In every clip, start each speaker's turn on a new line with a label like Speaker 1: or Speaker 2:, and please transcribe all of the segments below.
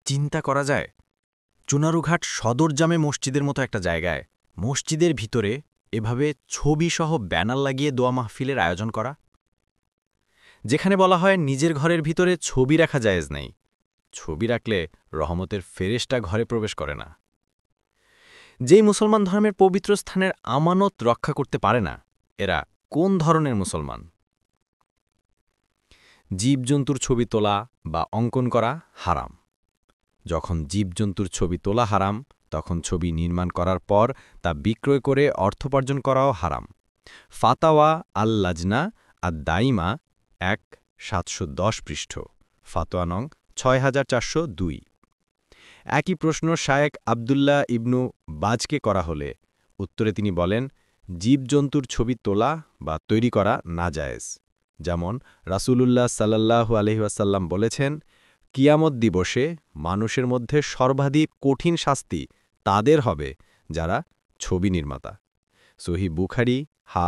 Speaker 1: চিন্তা করা যায় চুনারুঘাট সদর জামে মসজিদের মতো একটা জায়গায় মসজিদের ভিতরে এভাবে ছবিসহ ব্যানার লাগিয়ে দোয়া মাহফিলের আয়োজন করা, যেখানে বলা হয় নিজের ঘরের ভিতরে ছবি রাখা জায়েজ নেই, ছবি রাখলে রহমতের ফেরেশতা ঘরে প্রবেশ করে না। যেই মুসলমান ধর্মের পবিত্র স্থানের আমানত রক্ষা করতে পারে না, এরা কোন ধরনের মুসলমান? জীবজন্তুর ছবি তোলা বা অঙ্কন করা হারাম। যখন জীবজন্তুর ছবি তোলা হারাম, তখন ছবি নির্মাণ করার পর তা বিক্রয় করে অর্থোপার্জন করাও হারাম। ফাতাওয়া আল লাজনা দাইমা ১/৭১০ পৃষ্ঠ, ফাতোয়া নং ৬৪০২। একই প্রশ্ন শায়েক আবদুল্লাহ ইবনু বাজকে করা হলে উত্তরে তিনি বলেন, জীবজন্তুর ছবি তোলা বা তৈরি করা নাজায়েজ। যেমন রাসূলুল্লাহ সাল্লাল্লাহু আলাইহি ওয়াসাল্লাম বলেছেন, কিয়ামত দিবসে মানুষের মধ্যে সর্বাধিক কঠিন শাস্তি তাদের হবে যারা ছবি নির্মাতা। সহিহ বুখারী হা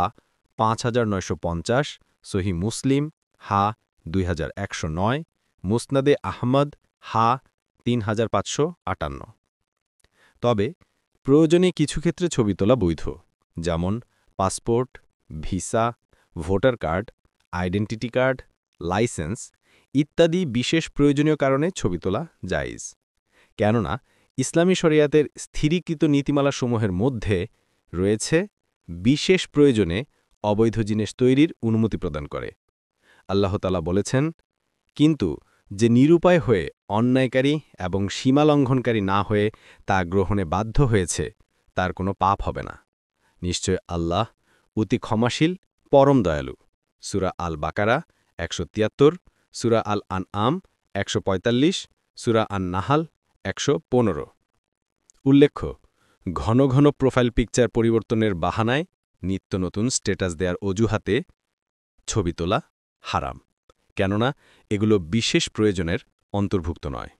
Speaker 1: ৫৯৫০, সহিহ মুসলিম হা ২১০৯, মুসনাদে আহমদ হা ৩৫৫৮। তবে প্রয়োজনে কিছু ক্ষেত্রে ছবি তোলা বৈধ, যেমন passport, visa, voter card, identity card, licence ইত্যাদি বিশেষ প্রয়োজনীয় কারণে ছবি তোলা জায়েজ। কেননা ইসলামী শরিয়াতের স্থিরীকৃত নীতিমালাসমূহের মধ্যে রয়েছে বিশেষ প্রয়োজনে অবৈধ জিনিস তৈরির অনুমতি প্রদান করে। আল্লাহ তাআলা বলেছেন, কিন্তু যে নিরুপায় হয়ে অন্যায়কারী এবং সীমালঙ্ঘনকারী না হয়ে তা গ্রহণে বাধ্য হয়েছে তার কোনো পাপ হবে না। নিশ্চয় আল্লাহ অতি ক্ষমাশীল, পরম দয়ালু। সূরা আল বাকারা ১৭৩, সূরা আল আনআম ১৪৫, সূরা আন নাহাল ১১৫। উল্লেখ্য, ঘন ঘন প্রোফাইল পিকচার পরিবর্তনের বাহানায় নিত্য নতুন স্ট্যাটাস দেওয়ার অজুহাতে ছবি তোলা হারাম, কেননা এগুলো বিশেষ প্রয়োজনের অন্তর্ভুক্ত নয়।